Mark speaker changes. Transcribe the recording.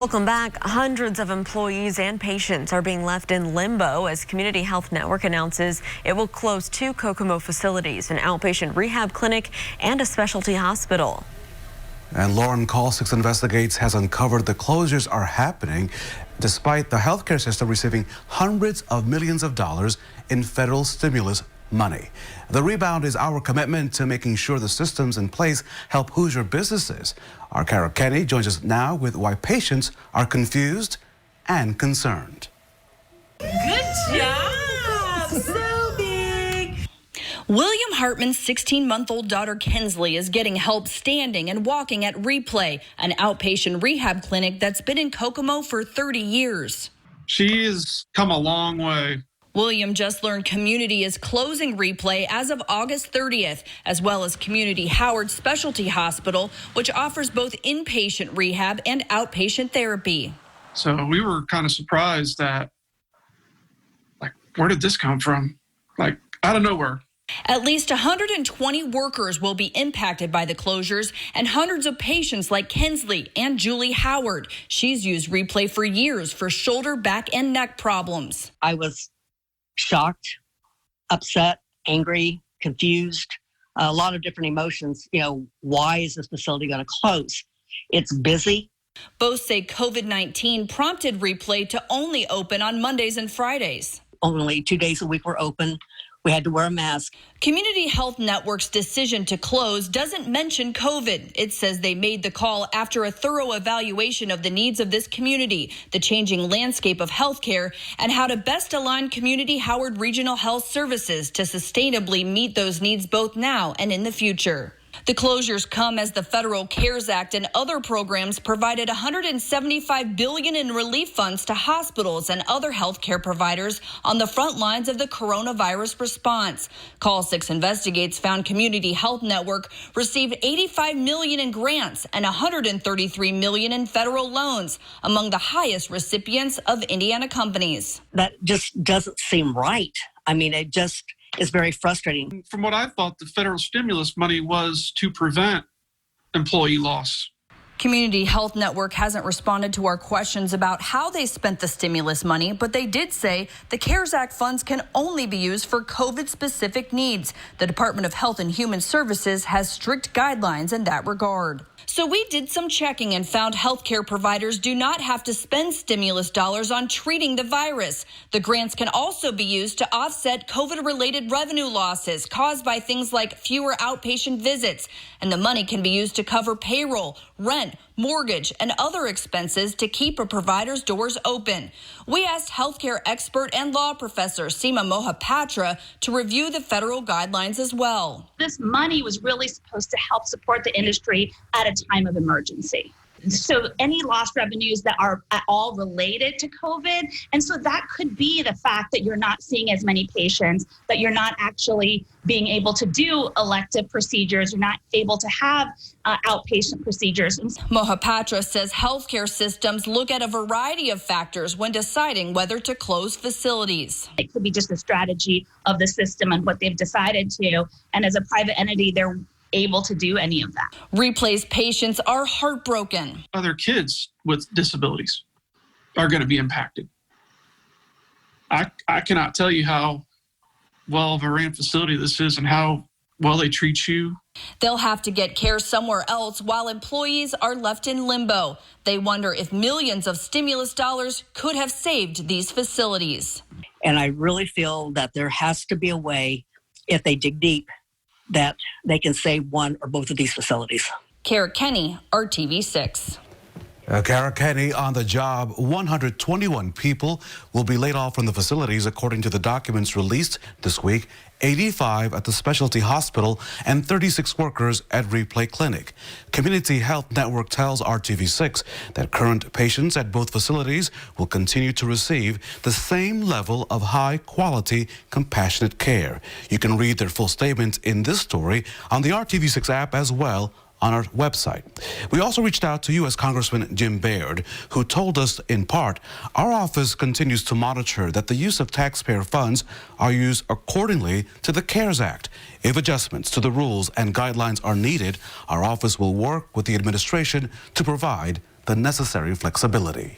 Speaker 1: Welcome back. Hundreds of employees and patients are being left in limbo as Community Health Network announces it will close 2 Kokomo facilities, an outpatient rehab clinic and a specialty hospital.
Speaker 2: And Lauren Call 6 Investigates has uncovered the closures are happening despite the healthcare system receiving hundreds of millions of dollars in federal stimulus money. The rebound is our commitment to making sure the systems in place help Hoosier businesses. Our Kara Kenny joins us now with why patients are confused and concerned.
Speaker 3: Good job! So big!
Speaker 4: William Hartman's 16-month-old daughter Kinsley is getting help standing and walking at Replay, an outpatient rehab clinic that's been in Kokomo for 30 years.
Speaker 5: She's come a long way.
Speaker 4: William just learned Community is closing Replay as of August 30th, as well as Community Howard Specialty Hospital, which offers both inpatient rehab and outpatient therapy.
Speaker 5: So we were kind of surprised that, where did this come from? Out of nowhere.
Speaker 4: At least 120 workers will be impacted by the closures, and hundreds of patients like Kinsley and Julie Howard. She's used Replay for years for shoulder, back, and neck problems.
Speaker 6: I was shocked, upset, angry, confused, a lot of different emotions. Why is this facility going to close? It's busy.
Speaker 4: Both say COVID-19 prompted Replay to only open on Mondays and Fridays.
Speaker 6: Only 2 days a week were open. We had to wear a mask.
Speaker 4: Community Health Network's decision to close doesn't mention COVID. It says they made the call after a thorough evaluation of the needs of this community, the changing landscape of healthcare, and how to best align Community Howard Regional Health Services to sustainably meet those needs both now and in the future. The closures come as the Federal CARES Act and other programs provided $175 billion in relief funds to hospitals and other healthcare providers on the front lines of the coronavirus response. Call 6 Investigates found Community Health Network received $85 million in grants and $133 million in federal loans, among the highest recipients of Indiana companies.
Speaker 6: That just doesn't seem right. It just is very frustrating.
Speaker 5: From what I thought, the federal stimulus money was to prevent employee loss.
Speaker 4: Community Health Network hasn't responded to our questions about how they spent the stimulus money, but they did say the CARES Act funds can only be used for COVID-specific needs. The Department of Health and Human Services has strict guidelines in that regard. So we did some checking and found healthcare providers do not have to spend stimulus dollars on treating the virus. The grants can also be used to offset COVID-related revenue losses caused by things like fewer outpatient visits. And the money can be used to cover payroll, rent, mortgage, and other expenses to keep a provider's doors open. We asked healthcare expert and law professor Seema Mohapatra to review the federal guidelines as well.
Speaker 7: This money was really supposed to help support the industry at a time of emergency. So any lost revenues that are at all related to COVID. And so that could be the fact that you're not seeing as many patients, that you're not actually being able to do elective procedures, you're not able to have outpatient procedures.
Speaker 4: Mohapatra says healthcare systems look at a variety of factors when deciding whether to close facilities.
Speaker 7: It could be just a strategy of the system and what they've decided to. And as a private entity, they're able to do any of that.
Speaker 4: Replay's patients are heartbroken.
Speaker 5: Other kids with disabilities are going to be impacted. I cannot tell you how well of a ran facility this is and how well they treat you.
Speaker 4: They'll have to get care somewhere else while employees are left in limbo. They wonder if millions of stimulus dollars could have saved these facilities.
Speaker 6: And I really feel that there has to be a way, if they dig deep, that they can save one or both of these facilities.
Speaker 4: Kara Kenny, RTV6.
Speaker 2: Kara Kenny on the job. 121 people will be laid off from the facilities, according to the documents released this week. 85 at the specialty hospital and 36 workers at Replay Clinic. Community Health Network tells RTV6 that current patients at both facilities will continue to receive the same level of high-quality, compassionate care. You can read their full statement in this story on the RTV6 app as well on our website. We also reached out to U.S. Congressman Jim Baird, who told us, in part, our office continues to monitor that the use of taxpayer funds are used accordingly to the CARES Act. If adjustments to the rules and guidelines are needed, our office will work with the administration to provide the necessary flexibility.